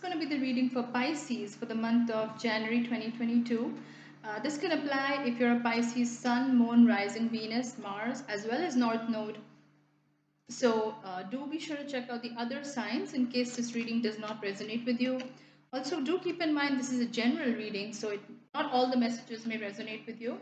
going to be the reading for Pisces for the month of January 2022. This can apply if you're a Pisces Sun, Moon, Rising, Venus, Mars, as well as North Node. So do be sure to check out the other signs in case this reading does not resonate with you. Also, do keep in mind this is a general reading, so not all the messages may resonate with you.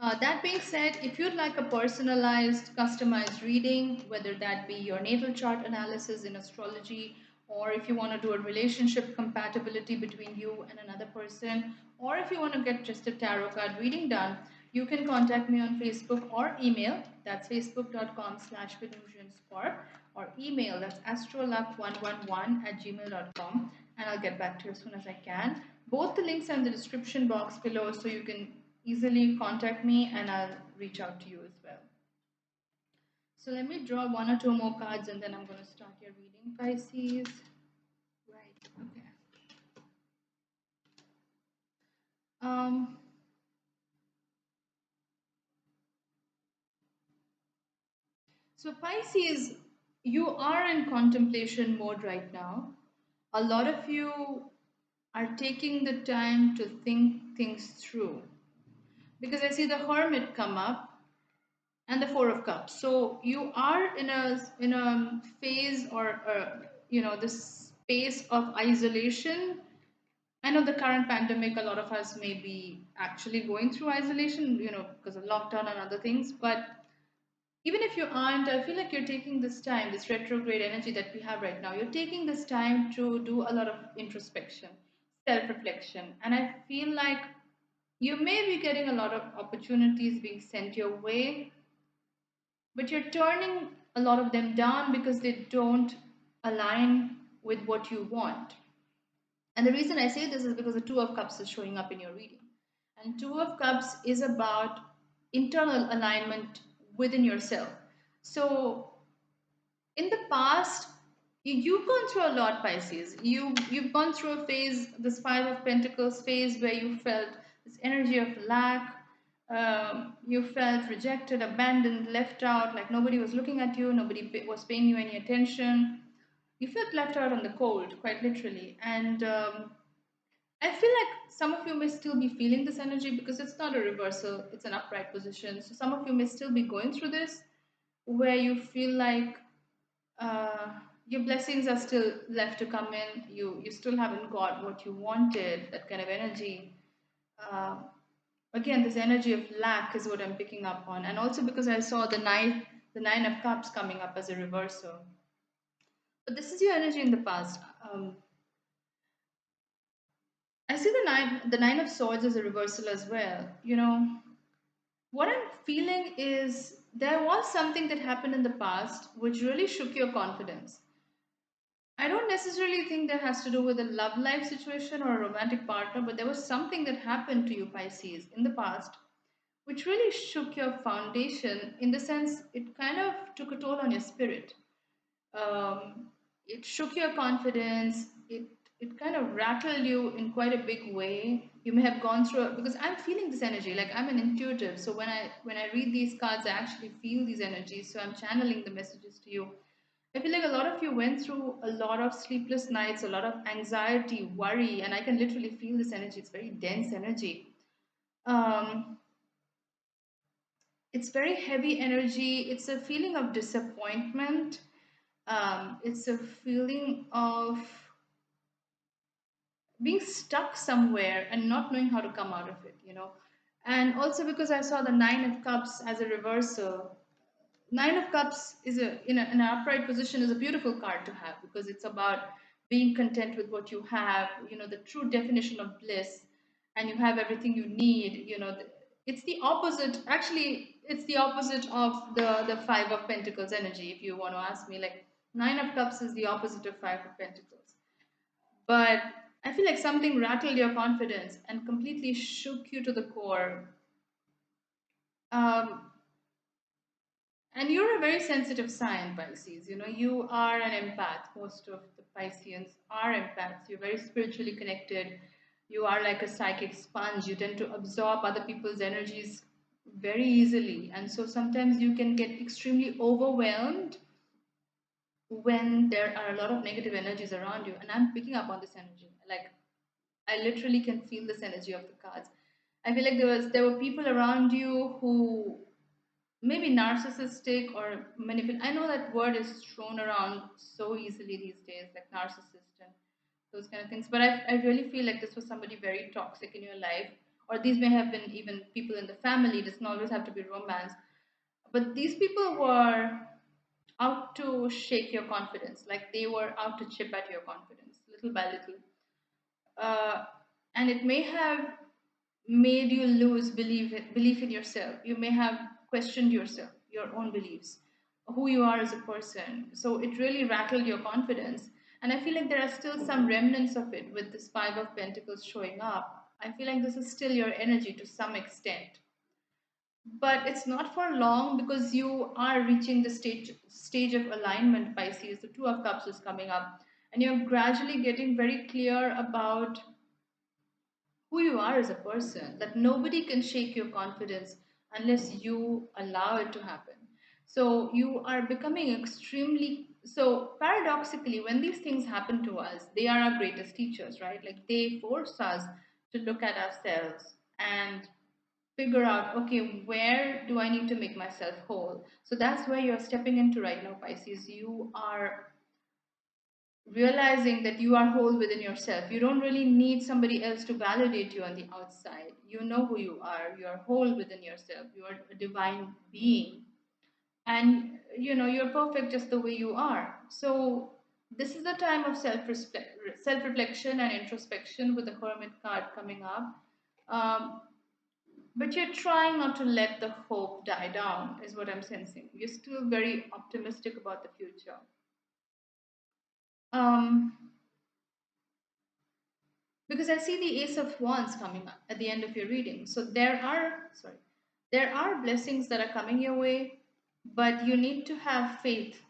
That being said, if you'd like a personalized, customized reading, whether that be your natal chart analysis in astrology, or if you want to do a relationship compatibility between you and another person, or if you want to get just a tarot card reading done, you can contact me on Facebook or email. That's facebook.com/Venusianscorp, or email, that's astroluck111@gmail.com, and I'll get back to you as soon as I can. Both the links are in the description box below, so you can easily contact me and I'll reach out to you as well. So let me draw one or two more cards and then I'm going to start your reading, Pisces. Right, okay. So Pisces, you are in contemplation mode right now. A lot of you are taking the time to think things through, because I see the Hermit come up and the Four of Cups. So you are in a phase, or this space of isolation. I know the current pandemic, a lot of us may be actually going through isolation, because of lockdown and other things. But even if you aren't, I feel like you're taking this time, this retrograde energy that we have right now, you're taking this time to do a lot of introspection, self reflection. And I feel like you may be getting a lot of opportunities being sent your way, but you're turning a lot of them down because they don't align with what you want. And the reason I say this is because the Two of Cups is showing up in your reading. And Two of Cups is about internal alignment within yourself. So in the past, you've gone through a lot, Pisces. You've gone through a phase, this Five of Pentacles phase, where you felt this energy of lack. You felt rejected, abandoned, left out, like nobody was looking at you, nobody was paying you any attention. You felt left out on the cold, quite literally. And I feel like some of you may still be feeling this energy because it's not a reversal, it's an upright position. So some of you may still be going through this, where you feel like uh, your blessings are still left to come in. You still haven't got what you wanted, that kind of energy. Uh, Again, this energy of lack is what I'm picking up on, and also because I saw the nine of cups coming up as a reversal. But this is your energy in the past. I see the nine of swords as a reversal as well. What I'm feeling is there was something that happened in the past which really shook your confidence. I don't necessarily think that has to do with a love life situation or a romantic partner, but there was something that happened to you, Pisces, in the past, which really shook your foundation, in the sense it kind of took a toll on your spirit. Um, it shook your confidence. It kind of rattled you in quite a big way. You may have gone through it, because I'm feeling this energy. Like, I'm an intuitive, so when I read these cards, I actually feel these energies. So I'm channeling the messages to you. I feel like a lot of you went through a lot of sleepless nights, a lot of anxiety, worry, and I can literally feel this energy. It's very dense energy. Um, it's very heavy energy. It's a feeling of disappointment. It's a feeling of being stuck somewhere and not knowing how to come out of it. And also because I saw the Nine of Cups as a reversal. Nine of Cups is in an upright position is a beautiful card to have, because it's about being content with what you have, the true definition of bliss, and you have everything you need. It's the opposite. Actually, it's the opposite of the Five of Pentacles energy. If you want to ask me, like, Nine of Cups is the opposite of Five of Pentacles. But I feel like something rattled your confidence and completely shook you to the core. Um, And you're a very sensitive sign, Pisces. You are an empath. Most of the Pisceans are empaths. You're very spiritually connected. You are like a psychic sponge. You tend to absorb other people's energies very easily. And so sometimes you can get extremely overwhelmed when there are a lot of negative energies around you, and I'm picking up on this energy. Like I literally can feel this energy of the cards. I feel like there were people around you who maybe narcissistic or manipulative. I know that word is thrown around so easily these days, like narcissist and those kind of things. But I really feel like this was somebody very toxic in your life, or these may have been even people in the family. It doesn't always have to be romance. But these people were out to shake your confidence, like they were out to chip at your confidence little by little. Uh, and it may have made you lose belief in yourself. You may have questioned yourself, your own beliefs, who you are as a person. So it really rattled your confidence. And I feel like there are still some remnants of it with this Five of Pentacles showing up. I feel like this is still your energy to some extent. But it's not for long because you are reaching the stage of alignment, Pisces. The Two of Cups is coming up. And you're gradually getting very clear about who you are as a person, that nobody can shake your confidence unless you allow it to happen. So you are becoming extremely, so paradoxically, when these things happen to us, they are our greatest teachers, right? Like they force us to look at ourselves and figure out, okay, where do I need to make myself whole? So that's where you're stepping into right now, Pisces. You are realizing that you are whole within yourself. You don't really need somebody else to validate you on the outside. You know who you are. You are whole within yourself. You are a divine being. And you're perfect just the way you are. So this is the time of self reflection and introspection with the Hermit card coming up. Um, but you're trying not to let the hope die down, is what I'm sensing. You're still very optimistic about the future. Um, because I see the Ace of Wands coming up at the end of your reading. So there are blessings that are coming your way, but you need to have faith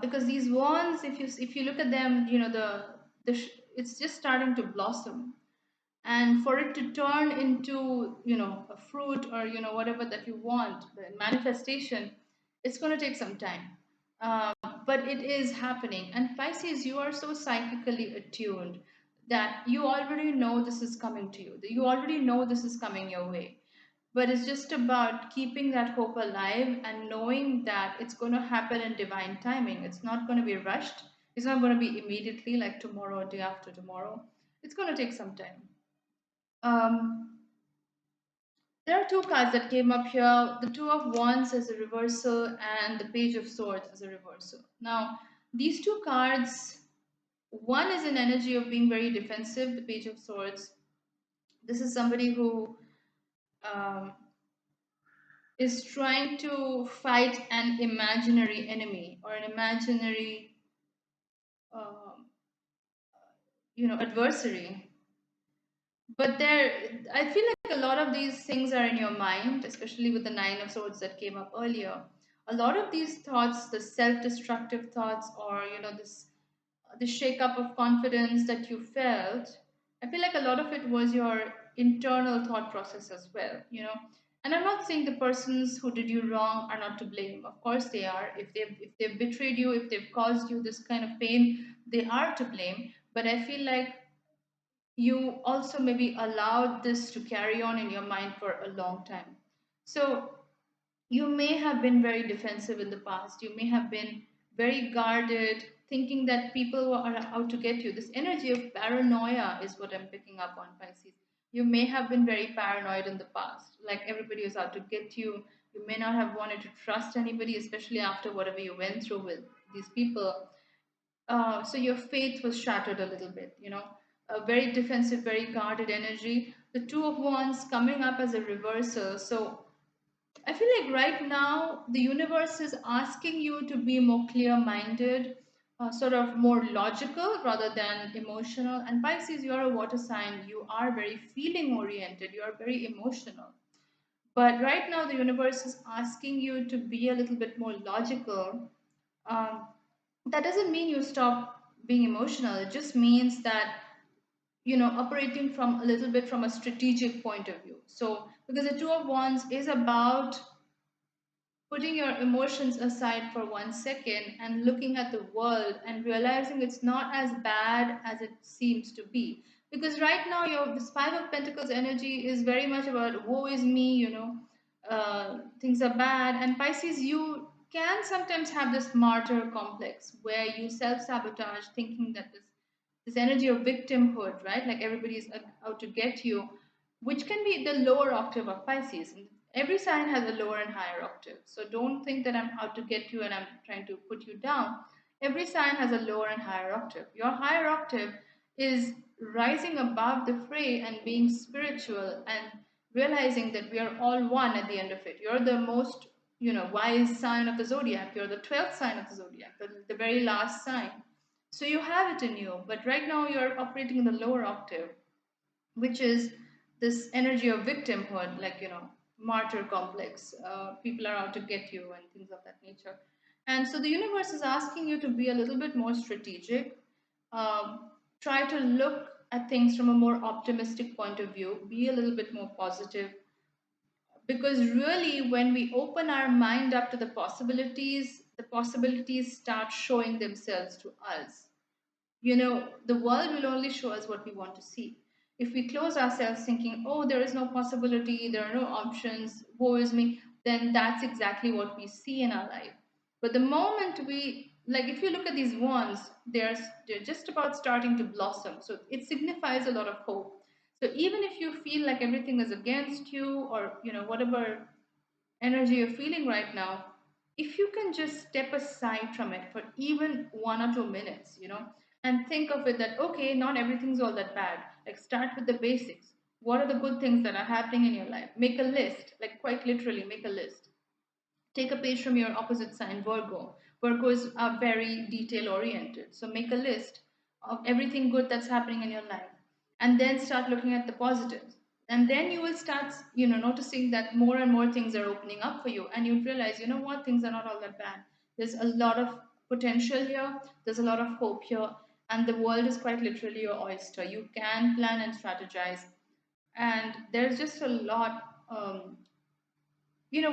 because these wands, if you look at them, it's just starting to blossom, and for it to turn into a fruit or whatever that you want, the manifestation, it's going to take some time. uh, but it is happening. And Pisces, you are so psychically attuned that you already know this is coming to you, that you already know this is coming your way. But it's just about keeping that hope alive and knowing that it's going to happen in divine timing. It's not going to be rushed. It's not going to be immediately, like tomorrow or day after tomorrow. It's going to take some time. um, there are two cards that came up here. The Two of Wands as a reversal and the Page of Swords as a reversal. Now, these two cards, one is an energy of being very defensive, the Page of Swords. This is somebody who um, is trying to fight an imaginary enemy or an imaginary, um, adversary. But I feel like a lot of these things are in your mind, especially with the Nine of Swords that came up earlier. A lot of these thoughts, the self-destructive thoughts, or the shake-up of confidence that you felt, I feel like a lot of it was your internal thought process as well. And I'm not saying the persons who did you wrong are not to blame. Of course they are. If they've betrayed you, if they've caused you this kind of pain, they are to blame. But I feel like you also maybe allowed this to carry on in your mind for a long time. So you may have been very defensive in the past. You may have been very guarded, thinking that people are out to get you. This energy of paranoia is what I'm picking up on, Pisces. You may have been very paranoid in the past, like everybody was out to get you. You may not have wanted to trust anybody, especially after whatever you went through with these people. So your faith was shattered a little bit, a very defensive, very guarded energy. The Two of Wands coming up as a reversal. So I feel like right now the universe is asking you to be more clear minded, sort of more logical rather than emotional. And Pisces, you are a water sign, you are very feeling oriented, you are very emotional. But right now the universe is asking you to be a little bit more logical. um, that doesn't mean you stop being emotional. It just means that operating from a little bit from a strategic point of view. So because the Two of Wands is about putting your emotions aside for 1 second and looking at the world and realizing it's not as bad as it seems to be. Because right now, your this Five of Pentacles energy is very much about woe is me, things are bad. And Pisces, you can sometimes have this martyr complex where you self sabotage, thinking that this energy of victimhood, right? Like everybody's out to get you, which can be the lower octave of Pisces. And every sign has a lower and higher octave. So don't think that I'm out to get you and I'm trying to put you down. Every sign has a lower and higher octave. Your higher octave is rising above the fray and being spiritual and realizing that we are all one at the end of it. You're the most, wise sign of the zodiac. You're the 12th sign of the zodiac, the very last sign. So you have it in you, but right now you're operating in the lower octave, which is this energy of victimhood, like, martyr complex. People are out to get you and things of that nature. And so the universe is asking you to be a little bit more strategic. Try to look at things from a more optimistic point of view, be a little bit more positive, because really when we open our mind up to the possibilities start showing themselves to us. The world will only show us what we want to see. If we close ourselves thinking, oh, there is no possibility, there are no options, woe is me, then that's exactly what we see in our life. But the moment we, like, if you look at these wands, they're just about starting to blossom. So it signifies a lot of hope. So even if you feel like everything is against you, or, whatever energy you're feeling right now, if you can just step aside from it for even 1 or 2 minutes, and think of it that, okay, not everything's all that bad. Like, start with the basics. What are the good things that are happening in your life? Make a list, like, quite literally, make a list. Take a page from your opposite sign, Virgo. Virgos are very detail oriented. So make a list of everything good that's happening in your life. And then start looking at the positives. And then you will start, noticing that more and more things are opening up for you. And you'll realize, you know what, things are not all that bad. There's a lot of potential here. There's a lot of hope here. And the world is quite literally your oyster. You can plan and strategize. And there's just a lot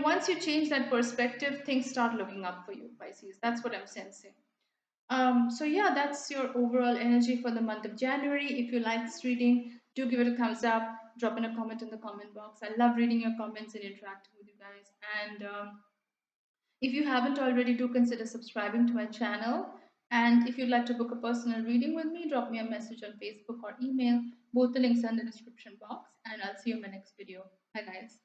once you change that perspective, things start looking up for you, Pisces. That's what I'm sensing. So yeah, that's your overall energy for the month of January. If you like this reading, do give it a thumbs up. Drop in a comment in the comment box. I love reading your comments and interacting with you guys. And if you haven't already, do consider subscribing to my channel. And if you'd like to book a personal reading with me, drop me a message on Facebook or email. Both the links are in the description box. And I'll see you in my next video. Bye, guys.